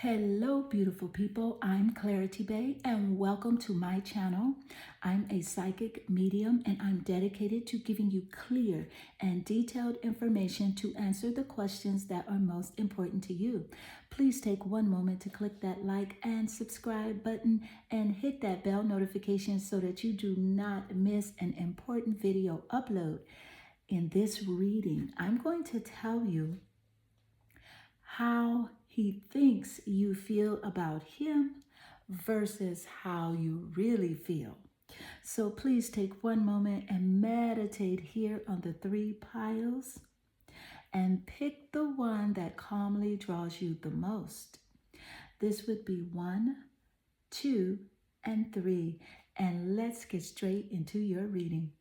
Hello, beautiful people. I'm Clarity Bay, and welcome to my channel. I'm a psychic medium, and I'm dedicated to giving you clear and detailed information to answer the questions that are most important to you. Please take one moment to click that like and subscribe button and hit that bell notification so that you do not miss an important video upload. In this reading, I'm going to tell you how he thinks you feel about him versus how you really feel. So please take one moment and meditate here on the three piles and pick the one that calmly draws you the most. This would be 1, 2, and 3. And let's get straight into your reading.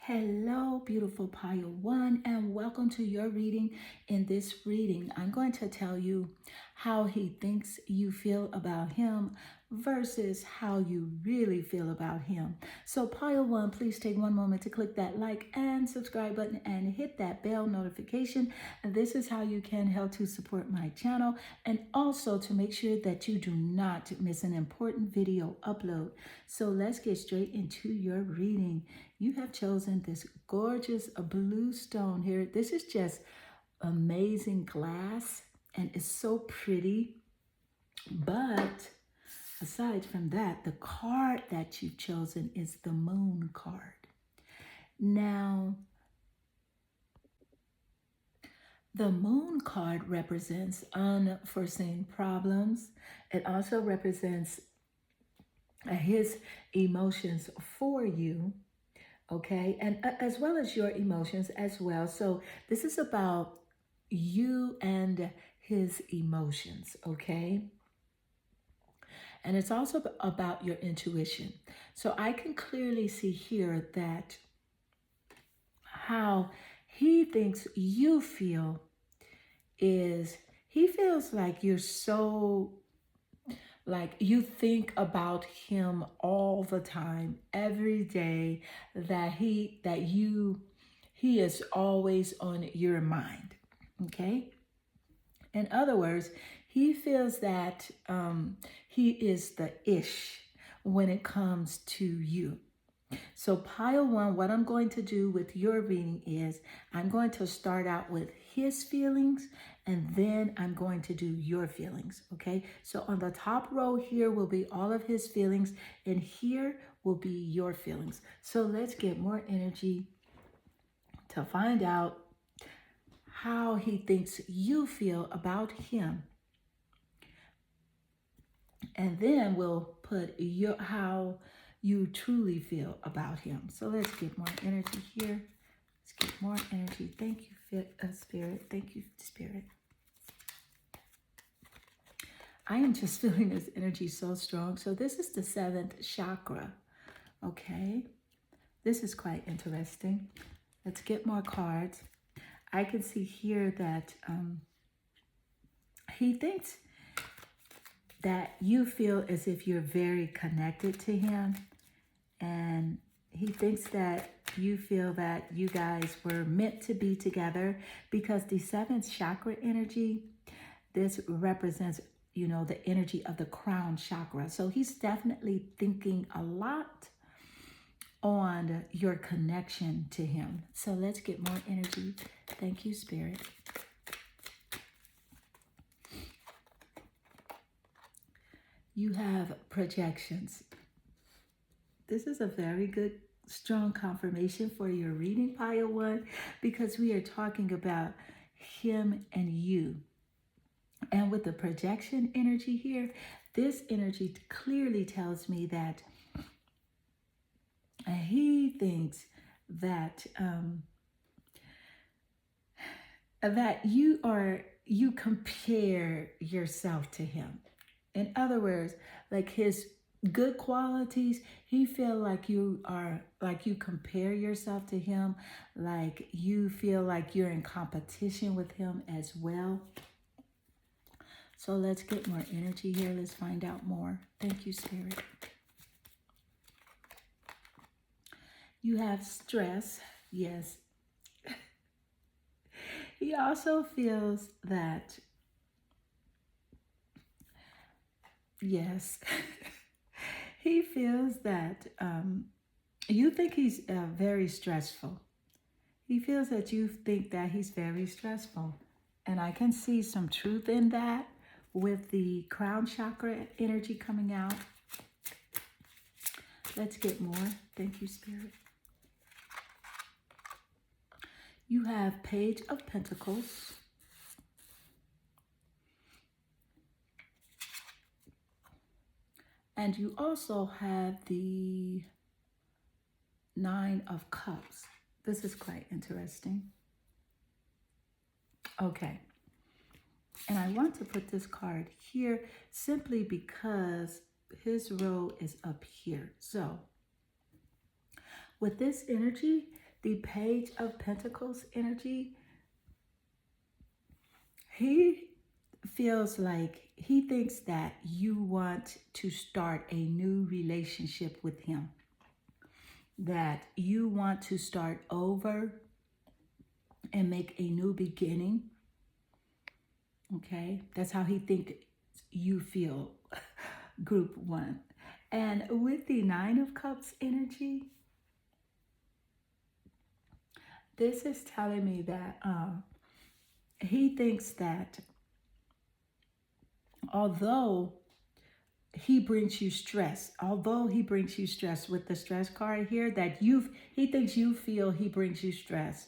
Hello, beautiful pile 1, and welcome to your reading. In this reading, I'm going to tell you how he thinks you feel about him versus how you really feel about him. So pile 1, please take one moment to click that like and subscribe button and hit that bell notification. And this is how you can help to support my channel and also to make sure that you do not miss an important video upload. So let's get straight into your reading. You have chosen this gorgeous blue stone here. This is just amazing glass and it's so pretty. But aside from that, the card that you've chosen is the Moon card. Now, the Moon card represents unforeseen problems. It also represents his emotions for you. Okay, and as well as your emotions as well. So this is about you and his emotions, okay? And it's also about your intuition. So I can clearly see here that how he thinks you feel is he feels like you're so like you think about him all the time, every day, that he is always on your mind. Okay? In other words, he feels that he is the ish when it comes to you. So pile 1, what I'm going to do with your reading is I'm going to start out with his feelings and then I'm going to do your feelings, okay? So on the top row here will be all of his feelings and here will be your feelings. So let's get more energy to find out how he thinks you feel about him. And then we'll put how you truly feel about him. So let's get more energy here. Let's get more energy. Thank you, Spirit. Thank you, Spirit. I am just feeling this energy so strong. So this is the 7th chakra. Okay. This is quite interesting. Let's get more cards. I can see here that he thinks that you feel as if you're very connected to him. And he thinks that you feel that you guys were meant to be together because the 7th chakra energy, this represents, you know, the energy of the crown chakra. So he's definitely thinking a lot on your connection to him. So let's get more energy. Thank you, Spirit. You have projections. This is a very good, strong confirmation for your reading, pile 1, because we are talking about him and you. And with the projection energy here, this energy clearly tells me that he thinks that that you compare yourself to him. In other words, like his good qualities, he feel like you compare yourself to him, like you feel like you're in competition with him as well. So let's get more energy here. Let's find out more. Thank you, Spirit. You have stress. Yes. He also feels that Yes. He feels that you think he's very stressful. He feels that you think that he's very stressful. And I can see some truth in that with the crown chakra energy coming out. Let's get more. Thank you, Spirit. You have Page of Pentacles. And you also have the Nine of Cups. This is quite interesting. Okay. And I want to put this card here simply because his role is up here. So with this energy, the Page of Pentacles energy, he feels like he thinks that you want to start a new relationship with him, that you want to start over and make a new beginning. Okay, that's how he thinks you feel, group one. And with the Nine of Cups energy, this is telling me that he thinks that although he brings you stress, with the stress card here, that he thinks you feel he brings you stress,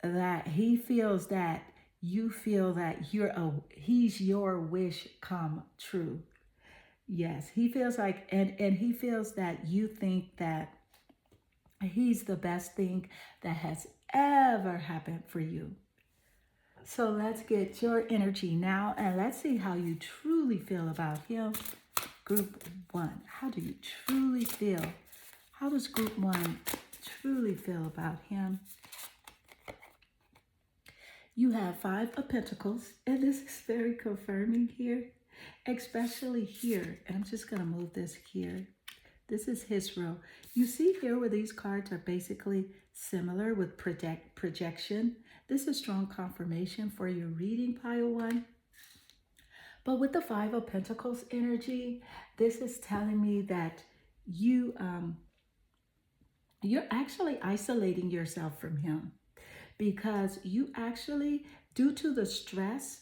that he feels that you feel that he's your wish come true. Yes, he feels like, and he feels that you think that he's the best thing that has ever happened for you. So let's get your energy now and let's see how you truly feel about him. Group one, how do you truly feel? How does group one truly feel about him? You have Five of Pentacles, and this is very confirming here, especially here. And I'm just going to move this here. This is his row. You see here where these cards are basically similar with projection. This is strong confirmation for your reading, pile one. But with the Five of Pentacles energy, this is telling me that you're actually isolating yourself from him, because you actually, due to the stress,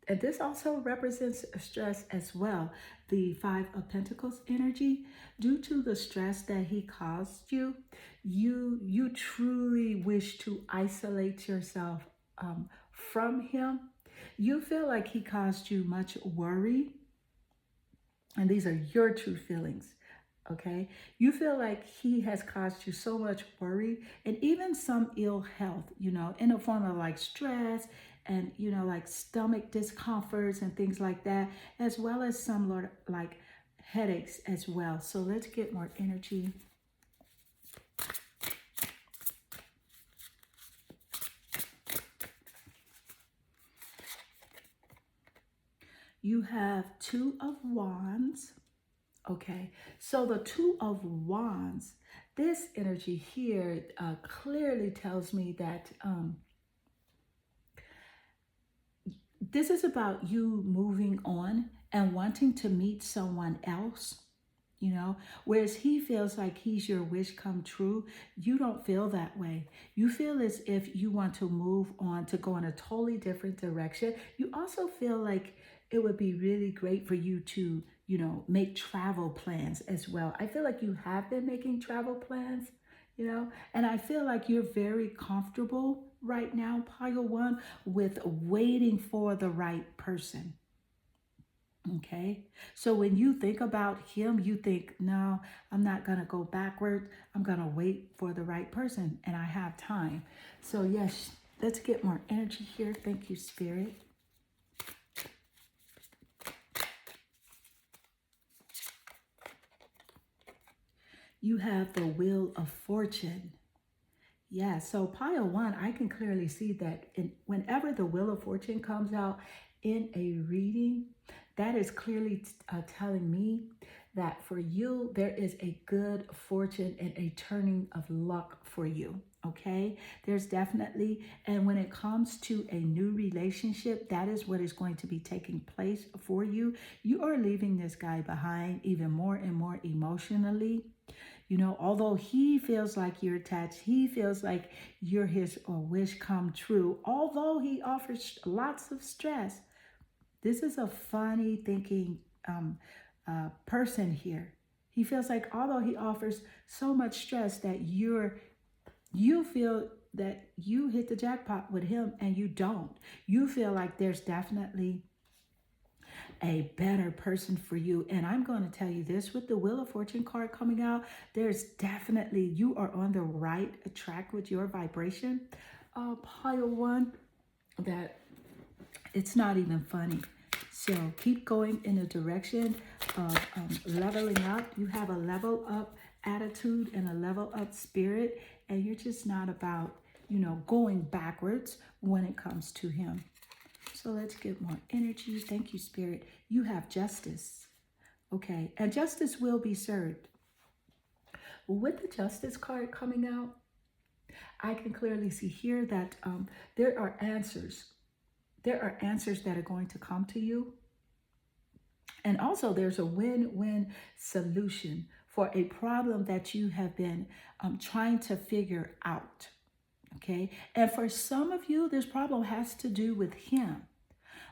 and this also represents stress as well, the Five of Pentacles energy, due to the stress that he caused you, you truly wish to isolate yourself from him. You feel like he caused you much worry, and these are your true feelings. Okay, you feel like he has caused you so much worry and even some ill health, in the form of like stress and, like stomach discomforts and things like that, as well as some like headaches as well. So let's get more energy. You have Two of Wands. Okay, so the Two of Wands, this energy here clearly tells me that this is about you moving on and wanting to meet someone else, whereas he feels like he's your wish come true. You don't feel that way. You feel as if you want to move on to go in a totally different direction. You also feel like it would be really great for you to make travel plans as well. I feel like you have been making travel plans, and I feel like you're very comfortable right now, pile one, with waiting for the right person. Okay, so when you think about him, you think, no, I'm not going to go backward. I'm going to wait for the right person, and I have time. So yes, let's get more energy here. Thank you, Spirit. You have the Wheel of Fortune. Yeah, so pile one, I can clearly see that whenever the Wheel of Fortune comes out in a reading, that is clearly telling me that for you, there is a good fortune and a turning of luck for you. Okay, there's definitely, and when it comes to a new relationship, that is what is going to be taking place for you. You are leaving this guy behind even more and more emotionally. Although he feels like you're attached, he feels like you're his wish come true, although he offers lots of stress. This is a funny thinking person here. He feels like although he offers so much stress that you feel that you hit the jackpot with him and you don't. You feel like there's definitely a better person for you. And I'm going to tell you this, with the Wheel of Fortune card coming out, there's definitely, you are on the right track with your vibration. Pile one, that it's not even funny. So keep going in the direction of leveling up. You have a level up attitude and a level up spirit, and you're just not about, going backwards when it comes to him. So let's get more energy. Thank you, Spirit. You have justice. Okay, and justice will be served. With the Justice card coming out, I can clearly see here that there are answers. There are answers that are going to come to you. And also there's a win-win solution for a problem that you have been trying to figure out. Okay, and for some of you, this problem has to do with him.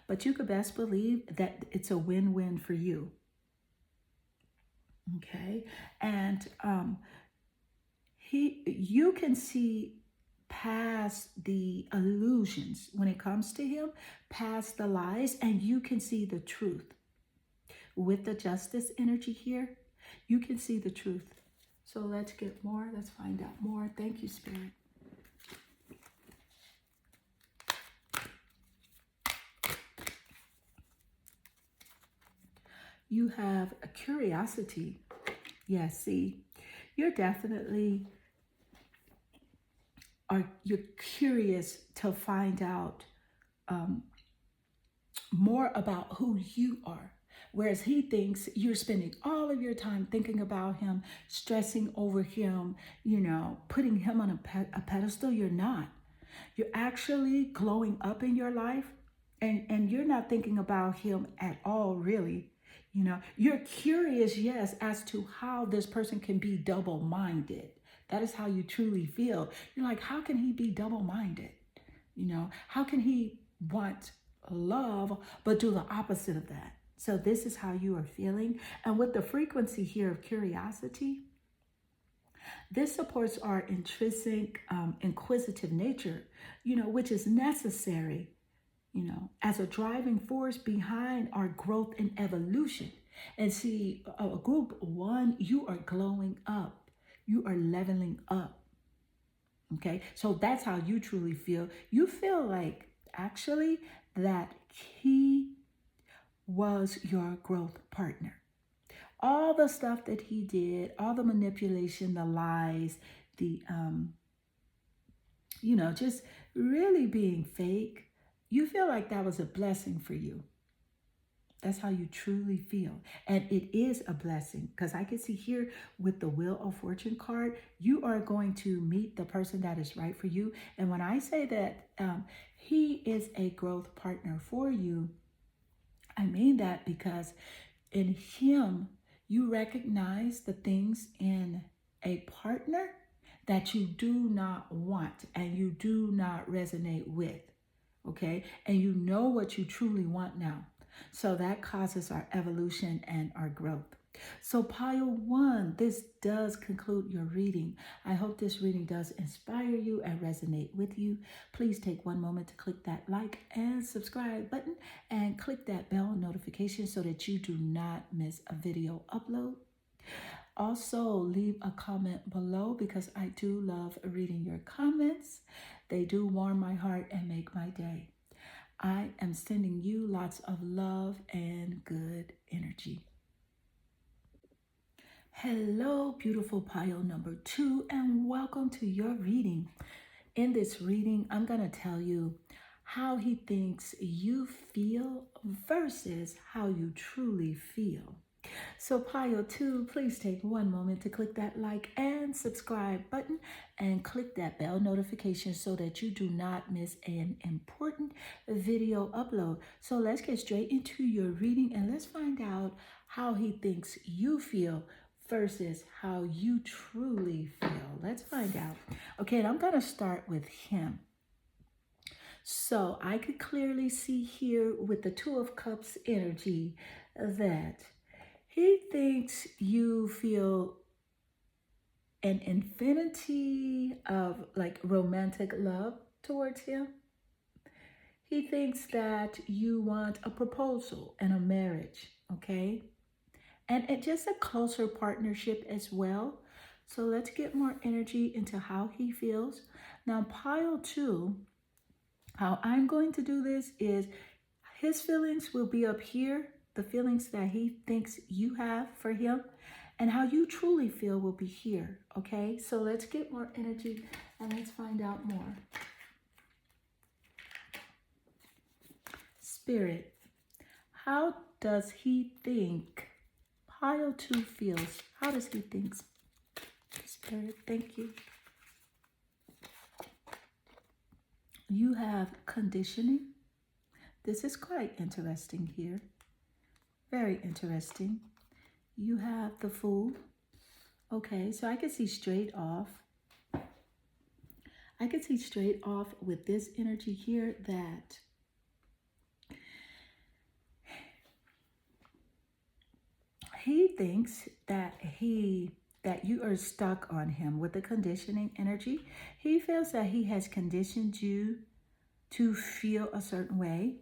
But you could best believe that it's a win-win for you. Okay, and you can see past the illusions when it comes to him, past the lies, and you can see the truth. With the Justice energy here, you can see the truth. So let's get more. Let's find out more. Thank you, Spirit. You have a curiosity. Yeah, see, you're definitely you're curious to find out more about who you are. Whereas he thinks you're spending all of your time thinking about him, stressing over him, putting him on a pedestal. You're not. You're actually glowing up in your life, and you're not thinking about him at all, really. You're curious, yes, as to how this person can be double-minded. That is how you truly feel. You're like, how can he be double-minded? How can he want love but do the opposite of that? So this is how you are feeling. And with the frequency here of curiosity, this supports our intrinsic inquisitive nature, which is necessary, as a driving force behind our growth and evolution. And see, group one, you are glowing up. You are leveling up. Okay, so that's how you truly feel. You feel like actually that he was your growth partner. All the stuff that he did, all the manipulation, the lies, the, just really being fake, you feel like that was a blessing for you. That's how you truly feel. And it is a blessing, because I can see here with the Wheel of Fortune card, you are going to meet the person that is right for you. And when I say that he is a growth partner for you, I mean that because in him, you recognize the things in a partner that you do not want and you do not resonate with. Okay, and you know what you truly want now. So that causes our evolution and our growth. So pile one, this does conclude your reading. I hope this reading does inspire you and resonate with you. Please take one moment to click that like and subscribe button and click that bell notification so that you do not miss a video upload. Also, leave a comment below because I do love reading your comments. They do warm my heart and make my day. I am sending you lots of love and good energy. Hello, beautiful pile number 2, and welcome to your reading. In this reading, I'm going to tell you how he thinks you feel versus how you truly feel. So Pile 2, please take one moment to click that like and subscribe button and click that bell notification so that you do not miss an important video upload. So let's get straight into your reading and let's find out how he thinks you feel versus how you truly feel. Let's find out. Okay, and I'm going to start with him. So I could clearly see here with the Two of Cups energy that he thinks you feel an infinity of like romantic love towards him. He thinks that you want a proposal and a marriage, okay? And just a closer partnership as well. So let's get more energy into how he feels. Now, Pile 2, how I'm going to do this is his feelings will be up here, the feelings that he thinks you have for him, and how you truly feel will be here, okay? So let's get more energy and let's find out more. Spirit, how does he think Pile 2 feels? How does he think? Spirit, thank you. You have conditioning. This is quite interesting here. Very interesting. You have the Fool. Okay, so I can see straight off. I can see straight off with this energy here that he thinks that you are stuck on him with the conditioning energy. He feels that he has conditioned you to feel a certain way.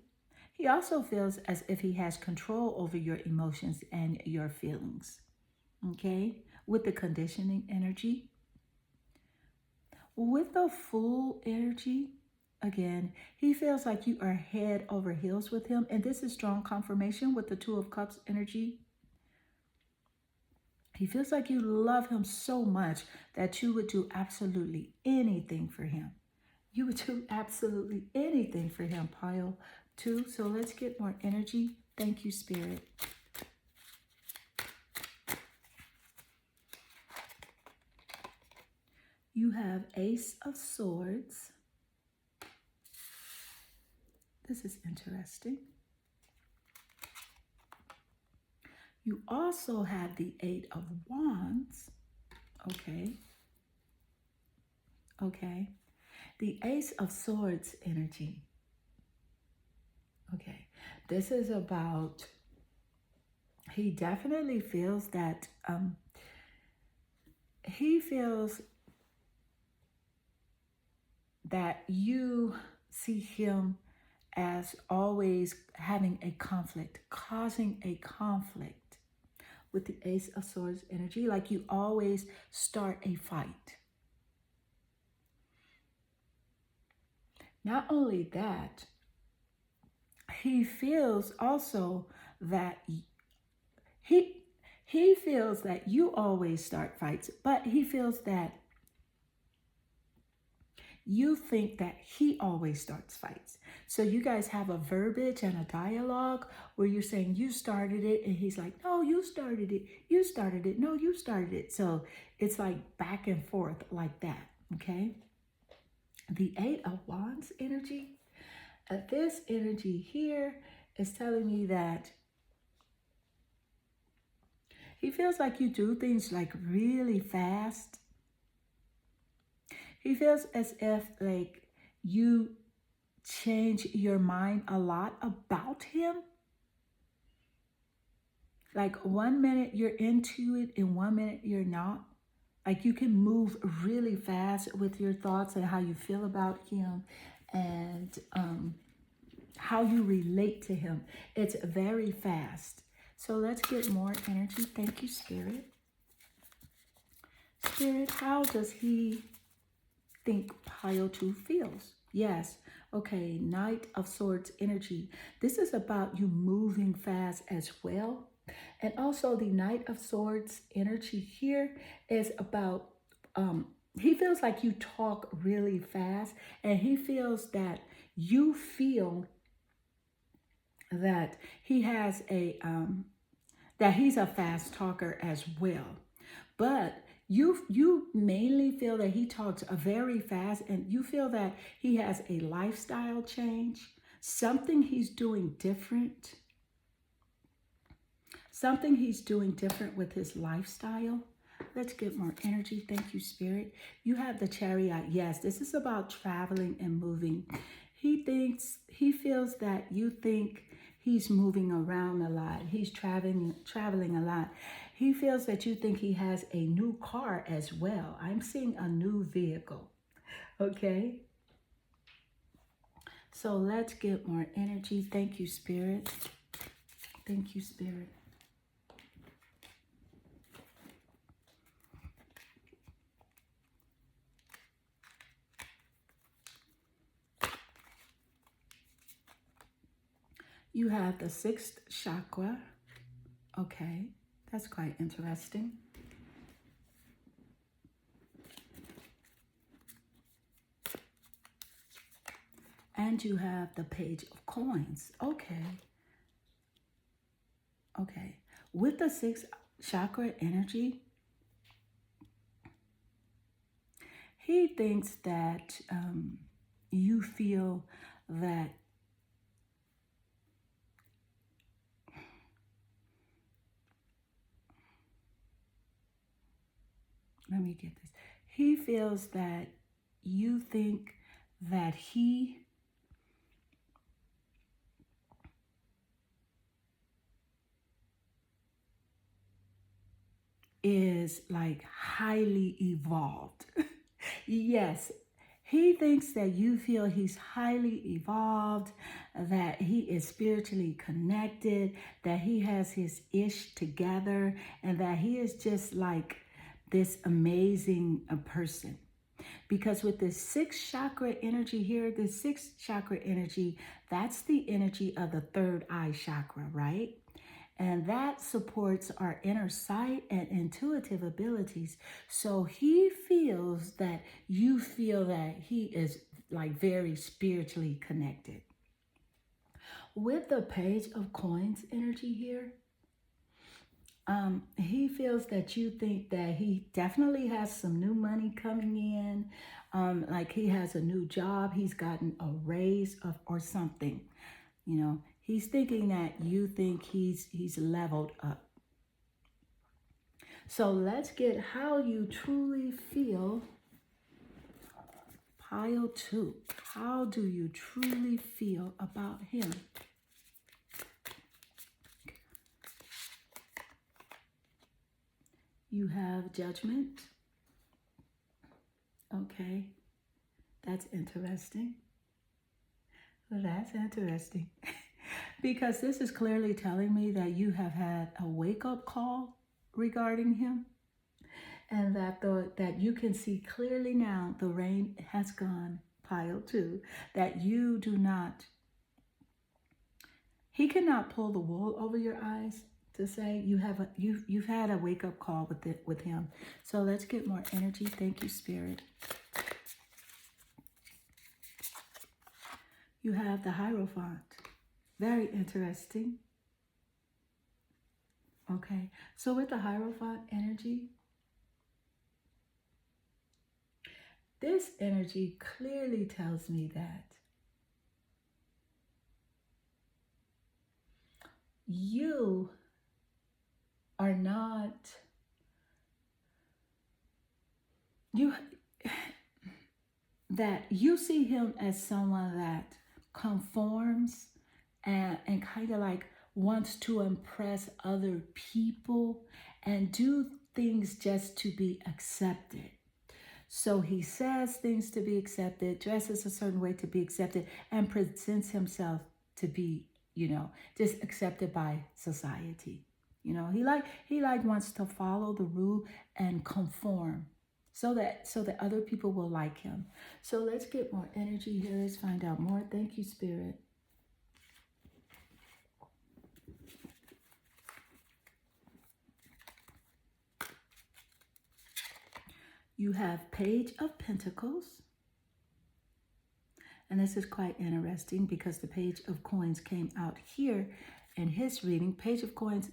He also feels as if he has control over your emotions and your feelings, okay? With the conditioning energy. With the Fool energy, again, he feels like you are head over heels with him. And this is strong confirmation with the Two of Cups energy. He feels like you love him so much that you would do absolutely anything for him. You would do absolutely anything for him, Pile 2. So let's get more energy. Thank you, Spirit. You have Ace of Swords. This is interesting. You also have the Eight of Wands. Okay. Okay. The Ace of Swords energy. Okay. This is about, he definitely feels that, he feels that you see him as always having a conflict, causing a conflict with the Ace of Swords energy, like you always start a fight. Not only that, he feels also that he feels that you always start fights, but he feels that you think that he always starts fights. So you guys have a verbiage and a dialogue where you're saying you started it and he's like, no, you started it. You started it. No, you started it. So it's like back and forth like that, okay? The Eight of Wands energy. This energy here is telling me that he feels like you do things like really fast. He feels as if like you change your mind a lot about him. Like 1 minute you're into it and 1 minute you're not. Like you can move really fast with your thoughts and how you feel about him and how you relate to him. It's very fast. So let's get more energy. Thank you, Spirit. Spirit, how does he think Pile 2 feels? Yes. Okay, Knight of Swords energy. This is about you moving fast as well. And also the Knight of Swords energy here is about, he feels like you talk really fast and he feels that you feel that he has a, that he's a fast talker as well. But you mainly feel that he talks very fast, and you feel that he has a lifestyle change, something he's doing different, something he's doing different with his lifestyle. Let's get more energy. Thank you, Spirit. You have the Chariot. Yes, this is about traveling and moving. He feels that you think he's moving around a lot. He's traveling a lot. He feels that you think he has a new car as well. I'm seeing a new vehicle. Okay? So let's get more energy. Thank you, Spirit. Thank you, Spirit. You have the 6th chakra. Okay, that's quite interesting. And you have the Page of Coins. Okay. Okay. With the 6th chakra energy, he thinks that you feel that let me get this. He feels that you think that he is like highly evolved. Yes, he thinks that you feel he's highly evolved, that he is spiritually connected, that he has his ish together, and that he is just like this amazing person. Because with the 6th chakra energy here, the 6th chakra energy, that's the energy of the 3rd eye chakra, right? And that supports our inner sight and intuitive abilities. So he feels that you feel that he is like very spiritually connected. With the Page of Coins energy here, he feels that you think that he definitely has some new money coming in, like he has a new job, he's gotten a raise or something. You know, he's thinking that you think he's leveled up. So let's get how you truly feel. Pile 2. How do you truly feel about him? You have Judgment. Okay. That's interesting. That's interesting. Because this is clearly telling me that you have had a wake-up call regarding him. And that you can see clearly now the rain has gone, Pile 2, that you do not, he cannot pull the wool over your eyes to say you've had a wake-up call with him. So let's get more energy. Thank you, Spirit. You have the Hierophant. Very interesting. Okay, so with the Hierophant energy, this energy clearly tells me that you are not, that you see him as someone that conforms and kind of like wants to impress other people and do things just to be accepted. So he says things to be accepted, dresses a certain way to be accepted, and presents himself to be, just accepted by society. He wants to follow the rule and conform so that other people will like him. So let's get more energy here. Let's find out more. Thank you, Spirit. You have Page of Pentacles. And this is quite interesting because the Page of Coins came out here in his reading. Page of Coins,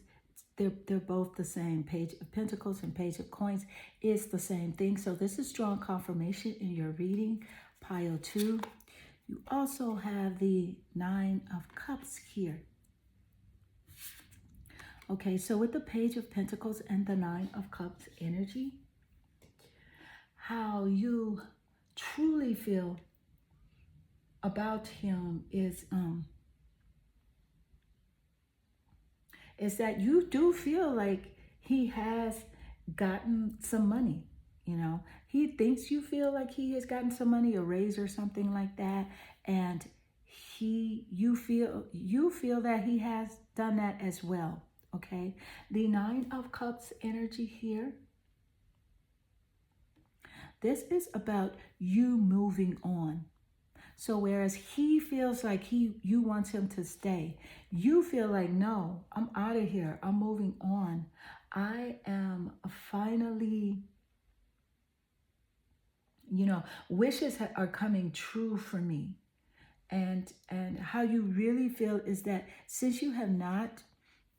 they're both the same. Page of Pentacles and Page of Coins is the same thing. So this is strong confirmation in your reading, pile 2. You also have the Nine of Cups here. Okay, so with the Page of Pentacles and the Nine of Cups energy, how you truly feel about him is that you do feel like he has gotten some money. You know, he thinks you feel like he has gotten some money, a raise or something like that, and you feel that he has done that as well. Okay, the Nine of Cups energy here. This is about you moving on. So whereas he feels like you want him to stay, you feel like, no, I'm out of here. I'm moving on. I am finally, wishes are coming true for me. And how you really feel is that since you have not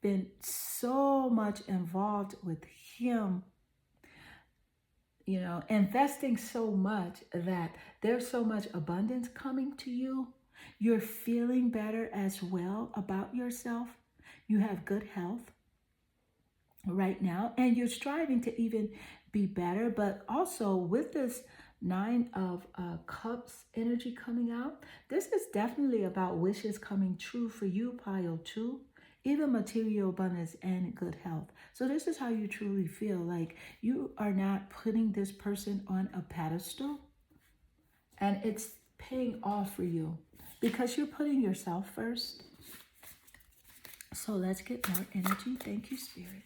been so much involved with him, investing so much that there's so much abundance coming to you. You're feeling better as well about yourself. You have good health right now, and you're striving to even be better. But also with this Nine of Cups energy coming out, this is definitely about wishes coming true for you, pile 2. Even material abundance and good health. So this is how you truly feel. Like you are not putting this person on a pedestal, and it's paying off for you because you're putting yourself first. So let's get more energy. Thank you, Spirit.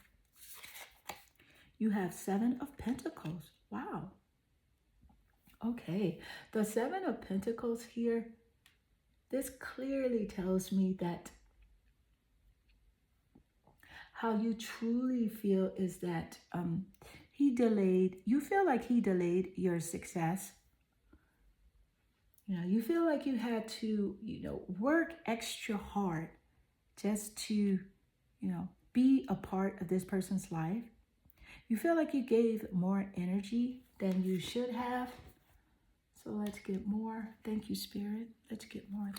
You have Seven of Pentacles. Wow. Okay. The Seven of Pentacles here, this clearly tells me that how you truly feel is that you feel like he delayed your success. You feel like you had to, work extra hard just to, be a part of this person's life. You feel like you gave more energy than you should have. So let's get more. Thank you, Spirit. Let's get more.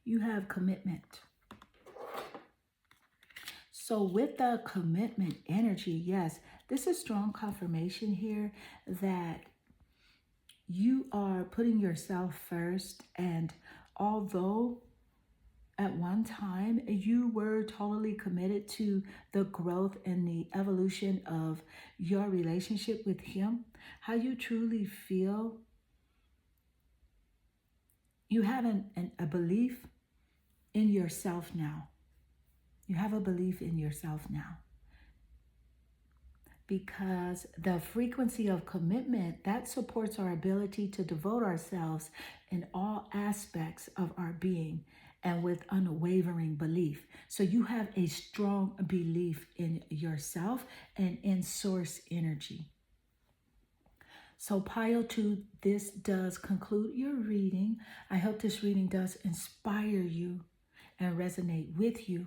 You have commitment. So with the commitment energy, yes, this is strong confirmation here that you are putting yourself first. And although at one time you were totally committed to the growth and the evolution of your relationship with him, how you truly feel, you have a belief in yourself now. You have a belief in yourself now. Because the frequency of commitment, that supports our ability to devote ourselves in all aspects of our being and with unwavering belief. So you have a strong belief in yourself and in source energy. So pile 2, this does conclude your reading. I hope this reading does inspire you and resonate with you.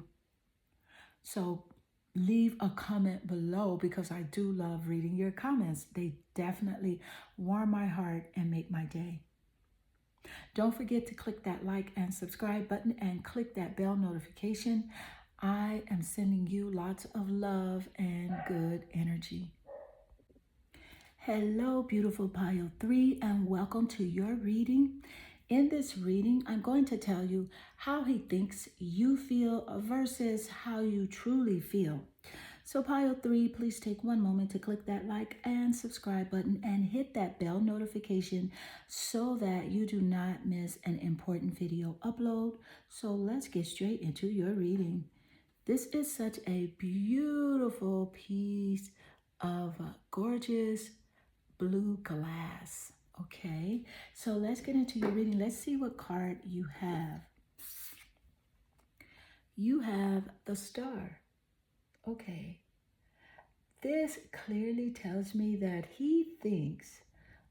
So leave a comment below because I do love reading your comments. They definitely warm my heart and make my day. Don't forget to click that like and subscribe button and click that bell notification. I am sending you lots of love and good energy. Hello, beautiful pile 3, and welcome to your reading. In this reading, I'm going to tell you how he thinks you feel versus how you truly feel. So pile 3, please take one moment to click that like and subscribe button and hit that bell notification so that you do not miss an important video upload. So let's get straight into your reading. This is such a beautiful piece of gorgeous blue glass. Okay, so let's get into your reading. Let's see what card you have. You have the Star. Okay, this clearly tells me that he thinks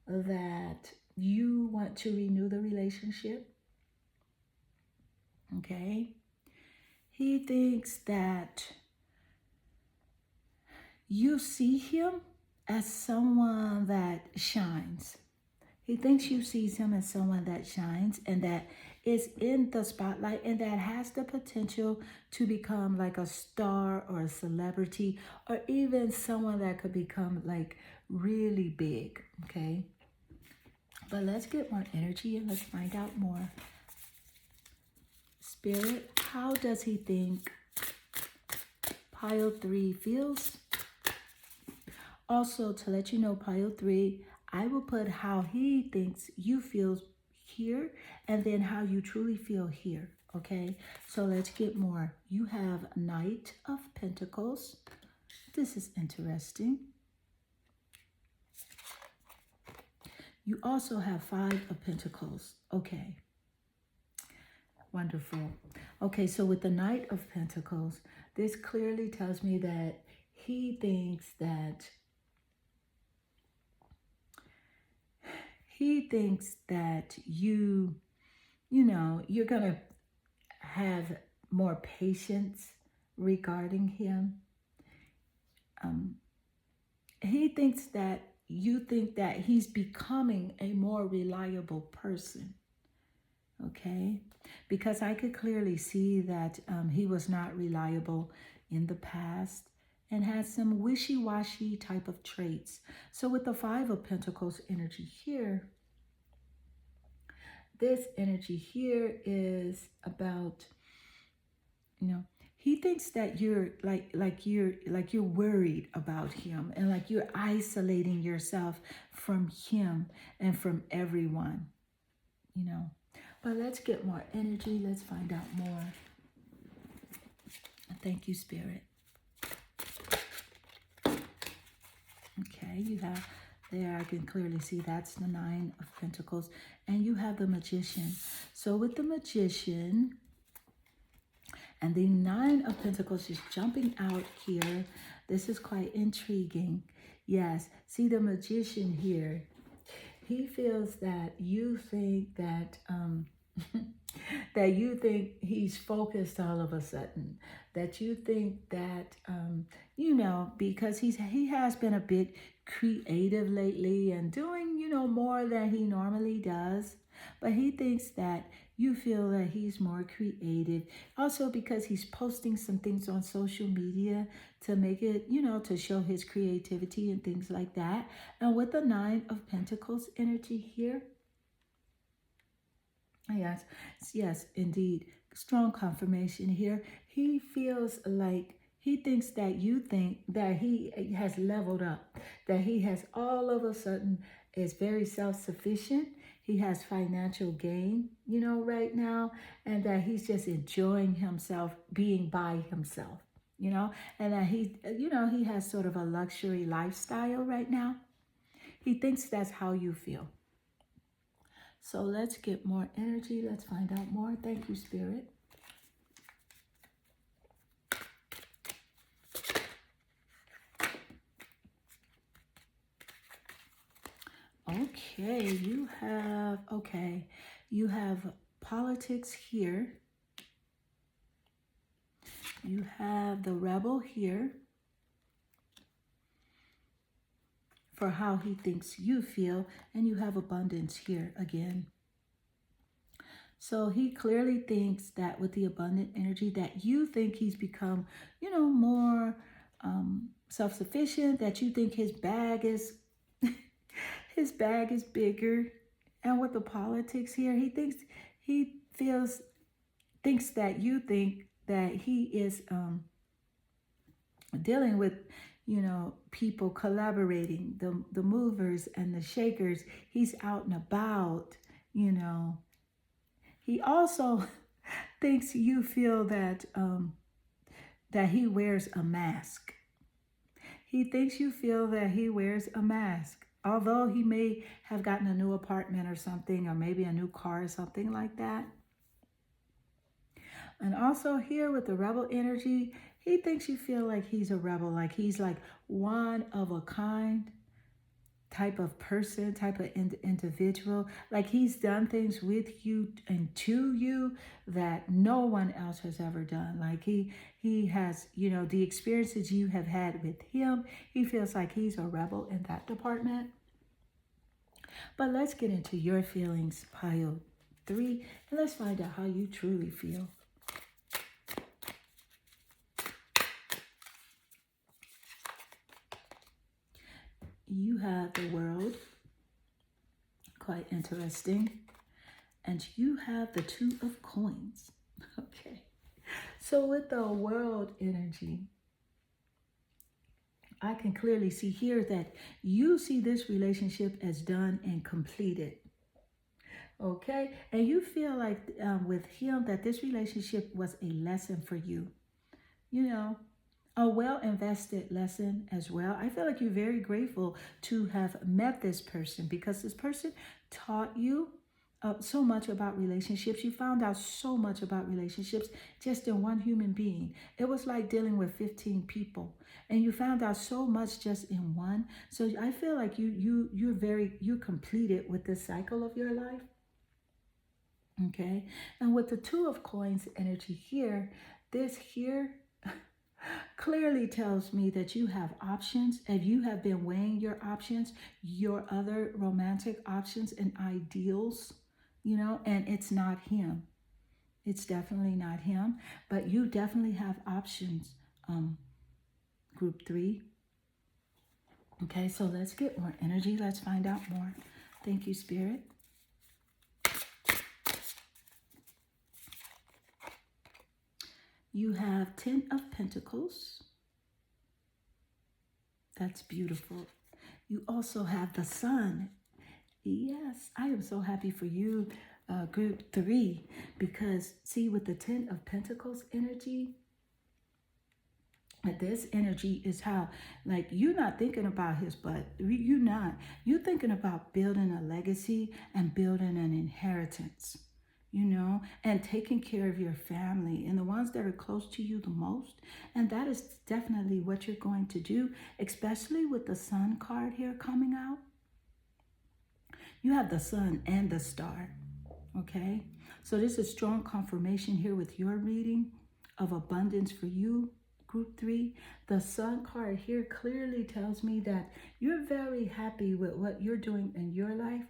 that you want to renew the relationship. Okay? He thinks that you see him as someone that shines. He thinks you see him as someone that shines and that is in the spotlight and that has the potential to become like a star or a celebrity or even someone that could become like really big, okay? But let's get more energy and let's find out more. Spirit, how does he think pile 3 feels? Also, to let you know, pile 3, I will put how he thinks you feel here and then how you truly feel here, okay? So let's get more. You have Knight of Pentacles. This is interesting. You also have 5 of Pentacles. Okay. Wonderful. Okay, so with the Knight of Pentacles, this clearly tells me that he thinks that you're going to have more patience regarding him. He thinks that you think that he's becoming a more reliable person. Okay? Because I could clearly see that he was not reliable in the past and had some wishy-washy type of traits. So with the 5 of Pentacles energy here, this energy here is about, he thinks that you're you're worried about him and like you're isolating yourself from him and from everyone, But let's get more energy. Let's find out more. Thank you, Spirit. Okay, you have there, I can clearly see that's the 9 of Pentacles. And you have the Magician. So with the Magician and the 9 of Pentacles is jumping out here. This is quite intriguing. Yes, see the Magician here. He feels that you think that that you think he's focused all of a sudden, that you think that because he has been a bit creative lately and doing more than he normally does, but he thinks that you feel that he's more creative also because he's posting some things on social media to make it to show his creativity and things like that. And with the 9 of Pentacles energy here, yes, indeed. Strong confirmation here. He feels like he thinks that you think that he has leveled up, that he has all of a sudden is very self-sufficient. He has financial gain, right now, and that he's just enjoying himself being by himself, and that he has sort of a luxury lifestyle right now. He thinks that's how you feel. So let's get more energy. Let's find out more. Thank you, Spirit. Okay, you have politics here. You have the Rebel here for how he thinks you feel, and you have abundance here again. So he clearly thinks that with the abundant energy that you think he's become, more self-sufficient, that you think his bag is his bag is bigger. And with the politics here, he thinks that you think that he is dealing with people collaborating, the movers and the shakers. He's out and about, He also thinks you feel that that he wears a mask. He thinks you feel that he wears a mask. Although he may have gotten a new apartment or something, or maybe a new car or something like that. And also here with the Rebel energy, he thinks you feel like he's a rebel, like he's like one of a kind type of person, type of individual. Like he's done things with you and to you that no one else has ever done. Like he has, you know, the experiences you have had with him, he feels like he's a rebel in that department. But let's get into your feelings, pile 3, and let's find out how you truly feel. You have the World, quite interesting. And you have the 2 of Coins. Okay. So with the World energy, I can clearly see here that you see this relationship as done and completed. Okay. And you feel like with him that this relationship was a lesson for you. You know, a well-invested lesson as well. I feel like you're very grateful to have met this person because this person taught you so much about relationships. You found out so much about relationships just in one human being. It was like dealing with 15 people, and you found out so much just in one. So I feel like you're completed with this cycle of your life. Okay, and with the 2 of Coins energy here, this here clearly tells me that you have options and you have been weighing your options, your other romantic options and ideals, you know, and it's not him. It's definitely not him, but you definitely have options, group 3. Okay, so let's get more energy. Let's find out more. Thank you, Spirit. You have 10 of Pentacles. That's beautiful. You also have the Sun. Yes, I am so happy for you, group 3, because see, with the 10 of Pentacles energy, this energy is how, like, you're not thinking about his butt. You're not. You're thinking about building a legacy and building an inheritance, you know, and taking care of your family and the ones that are close to you the most. And that is definitely what you're going to do, especially with the Sun card here coming out. You have the Sun and the Star, okay? So this is strong confirmation here with your reading of abundance for you, group 3. The Sun card here clearly tells me that you're very happy with what you're doing in your life.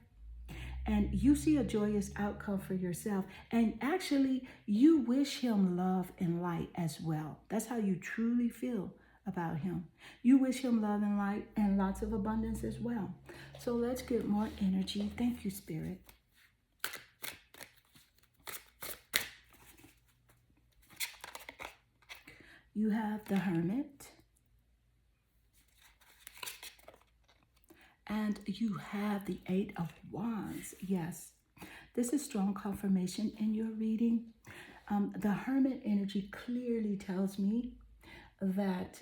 And you see a joyous outcome for yourself. And actually, you wish him love and light as well. That's how you truly feel about him. You wish him love and light and lots of abundance as well. So let's get more energy. Thank you, Spirit. You have the Hermit. And you have the 8 of Wands. Yes, this is strong confirmation in your reading. The Hermit energy clearly tells me that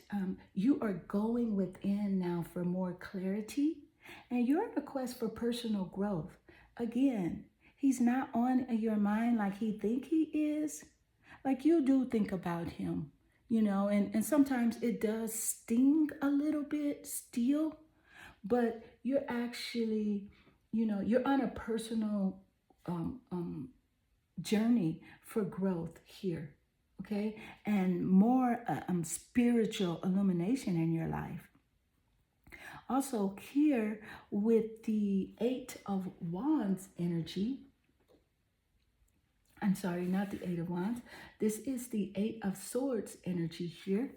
you are going within now for more clarity, and you're in a quest for personal growth. Again, he's not on your mind like he think he is. Like, you do think about him, you know, and sometimes it does sting a little bit still, but you're actually, you know, you're on a personal journey for growth here. Okay, and more spiritual illumination in your life. Also here with the 8 of Wands energy, I'm sorry, not the 8 of Wands. This is the 8 of Swords energy here.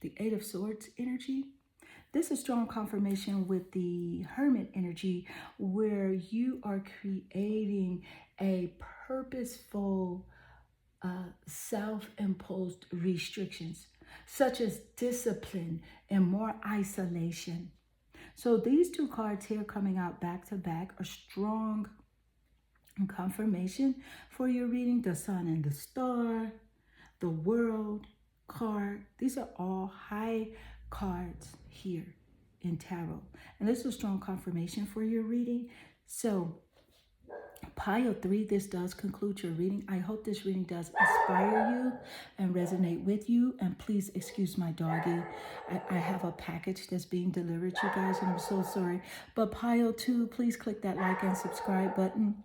The 8 of Swords energy. This is strong confirmation with the Hermit energy, where you are creating a purposeful self-imposed restrictions, such as discipline and more isolation. So these 2 cards here coming out back to back are strong confirmation for your reading. The Sun and the Star, the World card. These are all high cards here in tarot. And this is strong confirmation for your reading. So Pile 3, this does conclude your reading. I hope this reading does inspire you and resonate with you. And please excuse my doggy. I have a package that's being delivered, you guys, and I'm so sorry. But pile 2, please click that like and subscribe button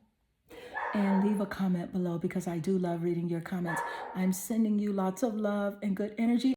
and leave a comment below because I do love reading your comments. I'm sending you lots of love and good energy.